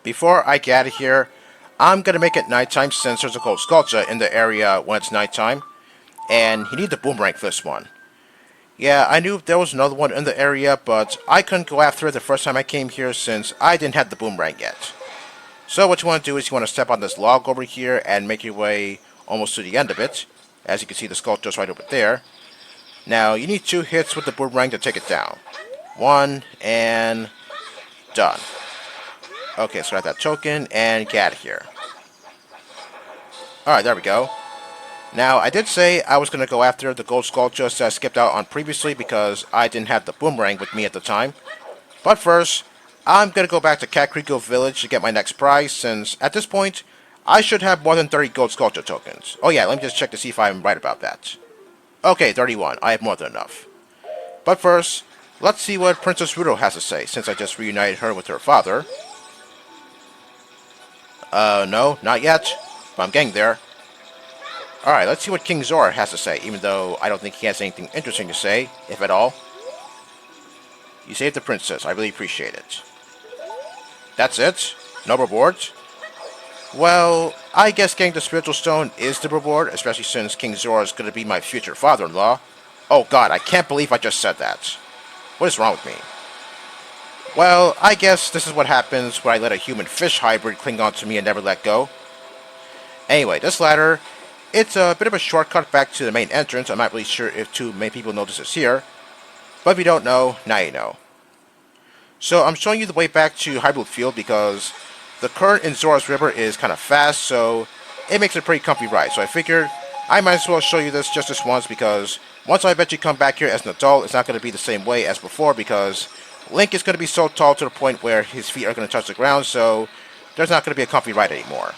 before I get out of here, I'm gonna make it nighttime since there's a Gold Skulltula in the area when it's nighttime, and you need the boomerang for this one. Yeah, I knew there was another one in the area, but I couldn't go after it the first time I came here since I didn't have the boomerang yet. So what you want to do is you want to step on this log over here and make your way almost to the end of it. As you can see, the Skulltula's right over there. Now, you need 2 hits with the boomerang to take it down. 1, and done. Okay, so I got that token, and get out of here. Alright, there we go. Now, I did say I was going to go after the Gold Skulltula that I skipped out on previously because I didn't have the boomerang with me at the time. But first, I'm going to go back to Kakariko Village to get my next prize, since at this point, I should have more than 30 Gold Skulltula tokens. Oh yeah, let me just check to see if I'm right about that. Okay, 31. I have more than enough. But first, let's see what Princess Ruto has to say, since I just reunited her with her father. No, not yet, but I'm getting there. Alright, let's see what King Zora has to say, even though I don't think he has anything interesting to say, if at all. You saved the princess. I really appreciate it. That's it? No rewards? Well, I guess getting the spiritual stone is the reward, especially since King Zora is going to be my future father-in-law. Oh god, I can't believe I just said that. What is wrong with me? Well, I guess this is what happens when I let a human-fish hybrid cling on to me and never let go. Anyway, this ladder, it's a bit of a shortcut back to the main entrance. I'm not really sure if too many people know this is here. But if you don't know, now you know. So I'm showing you the way back to Hyrule Field because the current in Zora's River is kind of fast, so it makes a pretty comfy ride. So I figured I might as well show you this just this once because once I eventually come back here as an adult, it's not going to be the same way as before because Link is going to be so tall to the point where his feet are going to touch the ground, so there's not going to be a comfy ride anymore.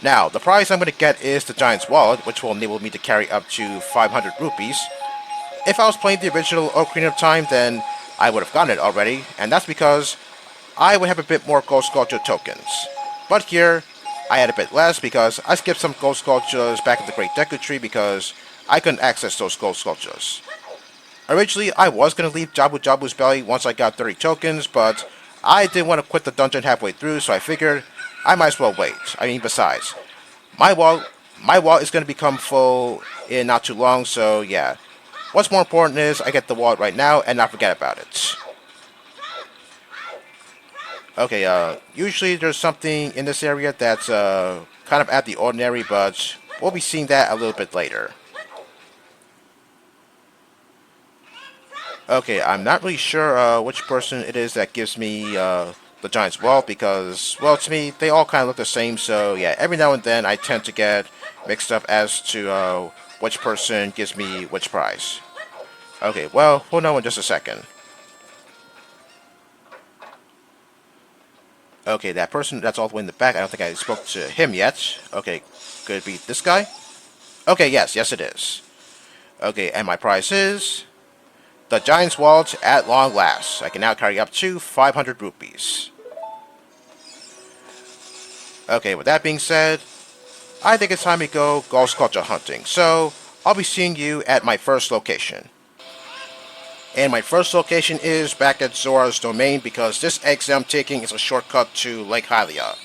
Now, the prize I'm going to get is the Giant's Wallet, which will enable me to carry up to 500 rupees. If I was playing the original Ocarina of Time, then I would have gotten it already, and that's because I would have a bit more Gold Skulltula tokens. But here, I had a bit less because I skipped some Gold Skulltulas back in the Great Deku Tree because I couldn't access those Gold Skulltulas. Originally, I was going to leave Jabu Jabu's belly once I got 30 tokens, but I didn't want to quit the dungeon halfway through, so I figured I might as well wait. I mean, besides, my wallet is going to become full in not too long, so yeah. What's more important is I get the wallet right now and not forget about it. Okay, usually there's something in this area that's kind of out of the ordinary, but we'll be seeing that a little bit later. Okay, I'm not really sure which person it is that gives me the Giant's Wallet because, well, to me, they all kind of look the same, so yeah, every now and then I tend to get mixed up as to which person gives me which prize. Okay, well, we'll know in just a second. Okay, that person that's all the way in the back, I don't think I spoke to him yet. Okay, could it be this guy? Okay, yes it is. Okay, and my prize is the Giant's Wallet at long last. I can now carry up to 500 rupees. Okay, with that being said, I think it's time to go Gold Skulltula hunting. So, I'll be seeing you at my first location. And my first location is back at Zora's domain because this exit I'm taking is a shortcut to Lake Hylia.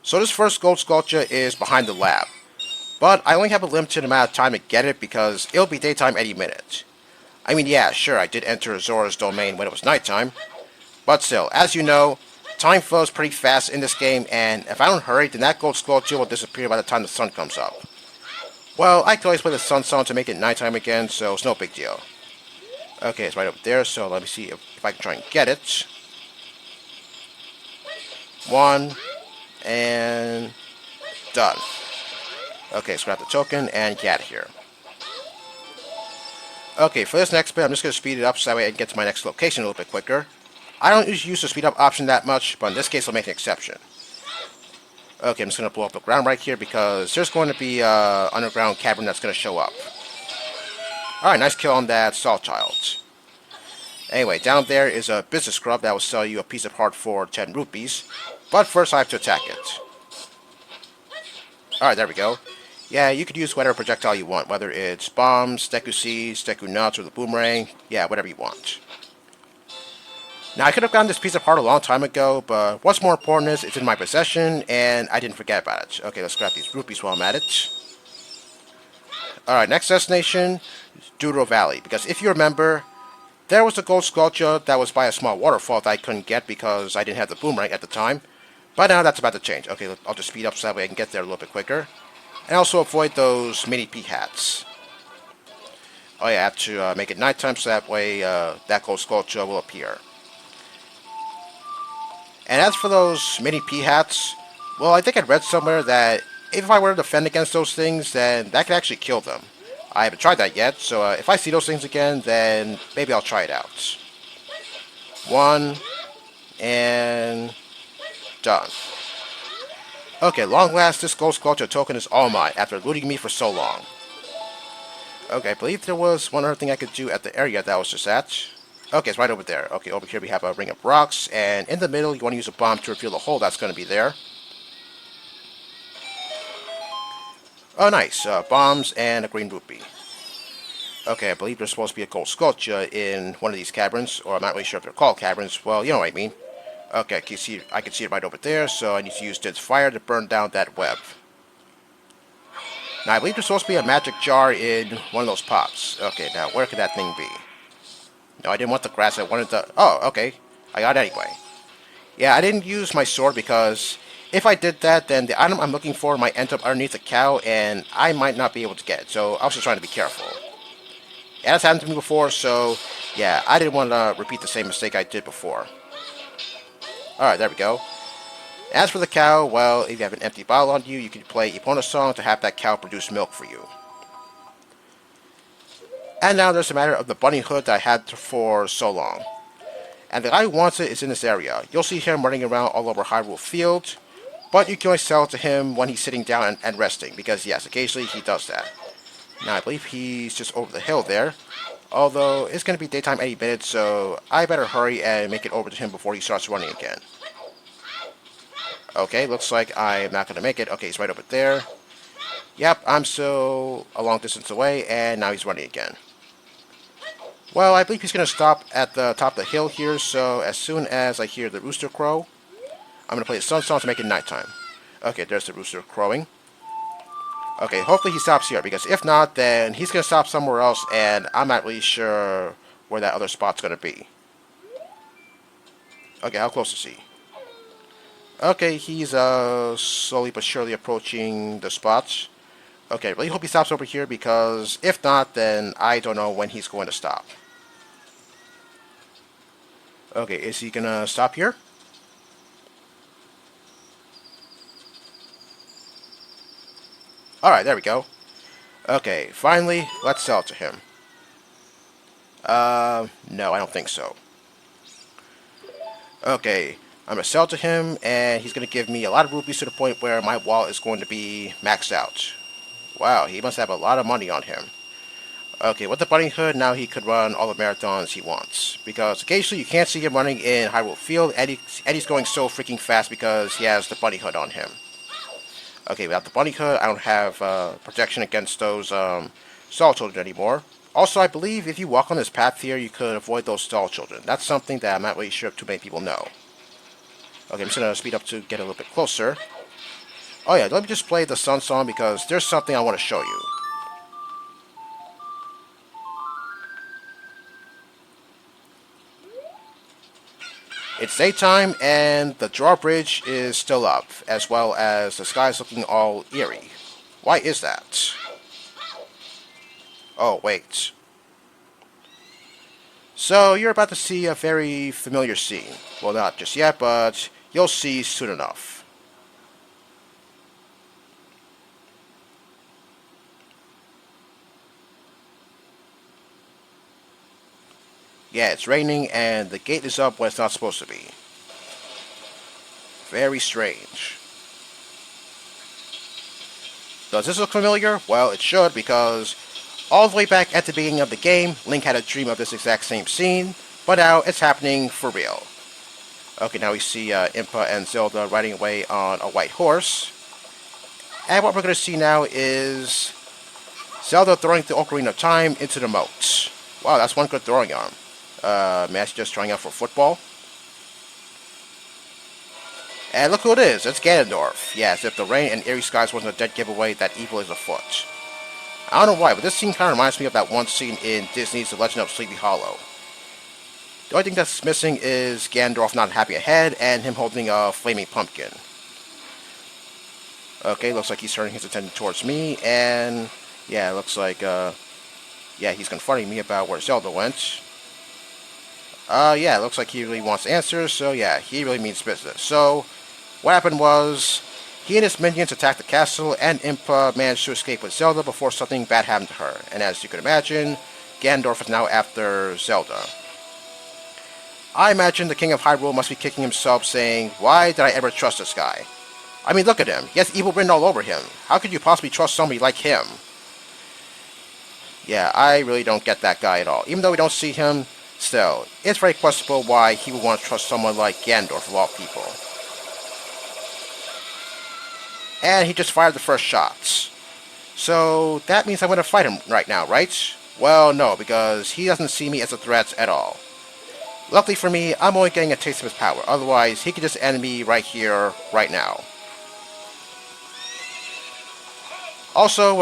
So this first Gold Skulltula is behind the lab. But I only have a limited amount of time to get it because it'll be daytime any minute. I mean, yeah, sure, I did enter Zora's domain when it was nighttime. But still, as you know, time flows pretty fast in this game, and if I don't hurry, then that Gold Skulltula will disappear by the time the sun comes up. Well, I can always play the sun song to make it nighttime again, so it's no big deal. Okay, it's right over there, so let me see if I can try and get it. 1, and done. Okay, so grab the token and get out of here. Okay, for this next bit, I'm just going to speed it up so that way I can get to my next location a little bit quicker. I don't usually use the speed up option that much, but in this case I'll make an exception. Okay, I'm just going to blow up the ground right here because there's going to be an underground cavern that's going to show up. Alright, nice kill on that Salt Child. Anyway, down there is a business scrub that will sell you a piece of heart for 10 rupees. But first I have to attack it. Alright, there we go. Yeah, you could use whatever projectile you want, whether it's bombs, Deku Seeds, Deku Nuts, or the boomerang. Yeah, whatever you want. Now, I could have gotten this piece of heart a long time ago, but what's more important is it's in my possession, and I didn't forget about it. Okay, let's grab these rupees while I'm at it. Alright, next destination, Doodle Valley. Because if you remember, there was a Gold Skulltula that was by a small waterfall that I couldn't get because I didn't have the boomerang at the time. But now that's about to change. Okay, I'll just speed up so that way I can get there a little bit quicker. And also avoid those mini pea hats. Oh yeah, I have to make it nighttime so that way that Gold Skulltula will appear. And as for those mini pea hats, well, I think I read somewhere that if I were to defend against those things, then that could actually kill them. I haven't tried that yet, so if I see those things again, then maybe I'll try it out. One, and done. Okay, long last, this Gold Skulltula token is all mine after eluding me for so long. Okay, I believe there was one other thing I could do at the area that I was just at. Okay, it's right over there. Okay, over here we have a ring of rocks, and in the middle you want to use a bomb to reveal the hole that's going to be there. Oh, nice. Bombs and a green rupee. Okay, I believe there's supposed to be a Gold Skulltula in one of these caverns, or I'm not really sure if they're called caverns. Well, you know what I mean. Okay, I can see it right over there, so I need to use this fire to burn down that web. Now, I believe there's supposed to be a magic jar in one of those pots. Okay, now, where could that thing be? No, I didn't want the grass, I wanted the... Oh, okay. I got it anyway. Yeah, I didn't use my sword because if I did that, then the item I'm looking for might end up underneath the cow, and I might not be able to get it. So I was just trying to be careful. Yeah, that's happened to me before, so yeah, I didn't want to repeat the same mistake I did before. Alright, there we go. As for the cow, well, if you have an empty bottle on you, you can play Epona song to have that cow produce milk for you. And now there's a matter of the bunny hood that I had for so long. And the guy who wants it is in this area. You'll see him running around all over Hyrule Field, but you can only sell it to him when he's sitting down and resting, because yes, occasionally he does that. Now I believe he's just over the hill there, although it's going to be daytime any minute, so I better hurry and make it over to him before he starts running again. Okay, looks like I'm not going to make it. Okay, he's right over there. Yep, I'm still a long distance away, and now he's running again. Well, I believe he's going to stop at the top of the hill here, so as soon as I hear the rooster crow, I'm going to play the sun song to make it nighttime. Okay, there's the rooster crowing. Okay, hopefully he stops here, because if not, then he's going to stop somewhere else, and I'm not really sure where that other spot's going to be. Okay, how close is he? Okay, he's slowly but surely approaching the spots. Okay, I really hope he stops over here, because if not, then I don't know when he's going to stop. Okay, is he gonna stop here? Alright, there we go. Okay, finally, let's sell it to him. No, I don't think so. Okay, I'm gonna sell it to him, and he's gonna give me a lot of rupees to the point where my wallet is going to be maxed out. Wow, he must have a lot of money on him. Okay, with the bunny hood, now he could run all the marathons he wants. Because occasionally you can't see him running in Hyrule Field, and he's going so freaking fast because he has the bunny hood on him. Okay, without the bunny hood, I don't have protection against those stall children anymore. Also, I believe if you walk on this path here, you could avoid those stall children. That's something that I'm not really sure if too many people know. Okay, I'm just going to speed up to get a little bit closer. Oh yeah, let me just play the sun song because there's something I want to show you. It's daytime, and the drawbridge is still up, as well as the sky is looking all eerie. Why is that? Oh, wait. So, you're about to see a very familiar scene. Well, not just yet, but you'll see soon enough. Yeah, it's raining, and the gate is up when it's not supposed to be. Very strange. Does this look familiar? Well, it should, because all the way back at the beginning of the game, Link had a dream of this exact same scene, but now it's happening for real. Okay, now we see Impa and Zelda riding away on a white horse. And what we're going to see now is Zelda throwing the Ocarina of Time into the moat. Wow, that's one good throwing arm. Matt's just trying out for football. And look who it is, it's Ganondorf. Yeah, as if the rain and eerie skies wasn't a dead giveaway that evil is afoot. I don't know why, but this scene kind of reminds me of that one scene in Disney's The Legend of Sleepy Hollow. The only thing that's missing is Ganondorf not happy ahead and him holding a flaming pumpkin. Okay, looks like he's turning his attention towards me, and yeah, looks like, yeah, he's confronting me about where Zelda went. Yeah, looks like he really wants answers, so yeah, he really means business. So, what happened was, he and his minions attacked the castle, and Impa managed to escape with Zelda before something bad happened to her. And as you can imagine, Ganondorf is now after Zelda. I imagine the King of Hyrule must be kicking himself, saying, why did I ever trust this guy? I mean, look at him. He has evil written all over him. How could you possibly trust somebody like him? Yeah, I really don't get that guy at all. Even though we don't see him, still, it's very questionable why he would want to trust someone like Ganondorf of all people. And he just fired the first shots. So, that means I'm going to fight him right now, right? Well, no, because he doesn't see me as a threat at all. Luckily for me, I'm only getting a taste of his power. Otherwise, he could just end me right here, right now. Also,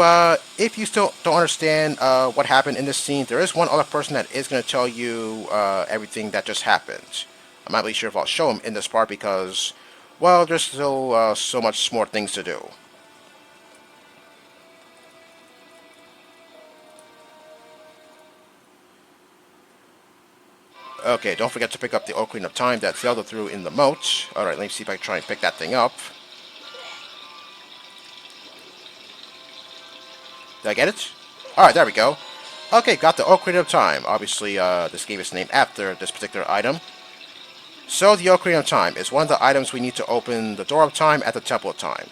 if you still don't understand what happened in this scene, there is one other person that is going to tell you everything that just happened. I'm not really sure if I'll show him in this part because, well, there's still so much more things to do. Okay, don't forget to pick up the Ocarina of Time that Zelda threw in the moat. Alright, let me see if I can try and pick that thing up. Did I get it? Alright, there we go. Okay, got the Ocarina of Time. Obviously, this game is named after this particular item. So, the Ocarina of Time is one of the items we need to open the Door of Time at the Temple of Time.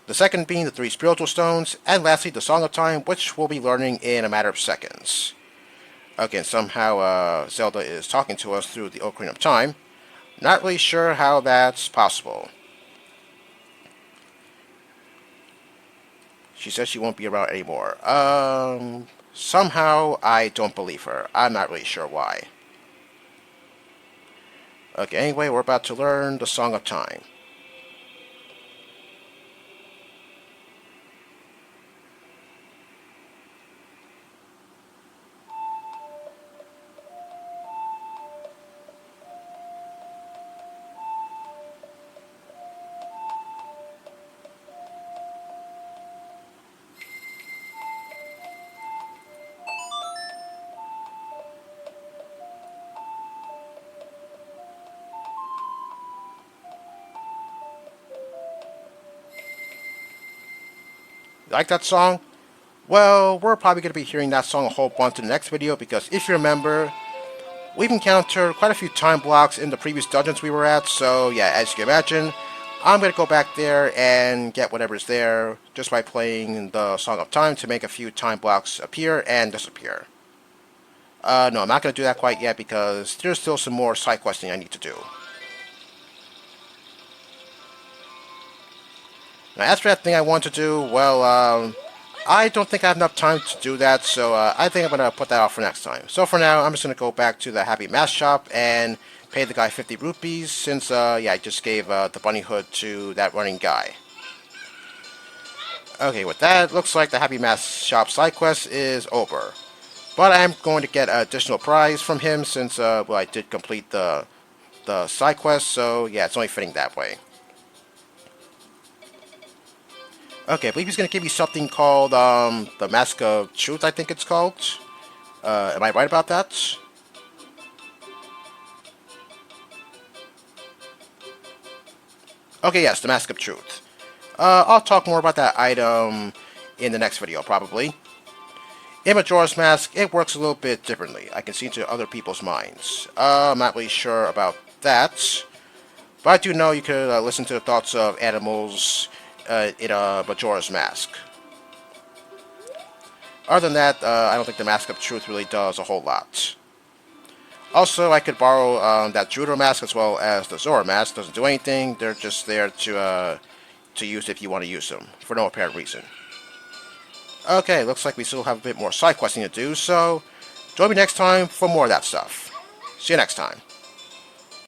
The second being the 3 Spiritual Stones, and lastly, the Song of Time, which we'll be learning in a matter of seconds. Okay, and somehow Zelda is talking to us through the Ocarina of Time. Not really sure how that's possible. She says she won't be around anymore. Somehow I don't believe her. I'm not really sure why. Okay, anyway, we're about to learn the Song of Time. Like that song? Well, we're probably going to be hearing that song a whole bunch in the next video because if you remember, we've encountered quite a few time blocks in the previous dungeons we were at, so yeah, as you can imagine, I'm going to go back there and get whatever's there just by playing the Song of Time to make a few time blocks appear and disappear. No, I'm not going to do that quite yet because there's still some more side questing I need to do. Now, as for that thing I want to do, well, I don't think I have enough time to do that, so I think I'm going to put that off for next time. So for now, I'm just going to go back to the Happy Mask shop and pay the guy 50 rupees since, yeah, I just gave the bunny hood to that running guy. Okay, with that, looks like the Happy Mask shop side quest is over. But I'm going to get an additional prize from him since, well, I did complete the side quest, so yeah, it's only fitting that way. Okay, I believe he's going to give you something called the Mask of Truth, I think it's called. Am I right about that? Okay, yes, the Mask of Truth. I'll talk more about that item in the next video, probably. In Majora's Mask, it works a little bit differently. I can see into other people's minds. I'm not really sure about that. But I do know you could listen to the thoughts of animals in Majora's Mask. Other than that, I don't think the Mask of Truth really does a whole lot. Also, I could borrow that Judo Mask as well as the Zora Mask. Doesn't do anything. They're just there to use if you want to use them, for no apparent reason. Okay, looks like we still have a bit more side questing to do, so join me next time for more of that stuff. See you next time.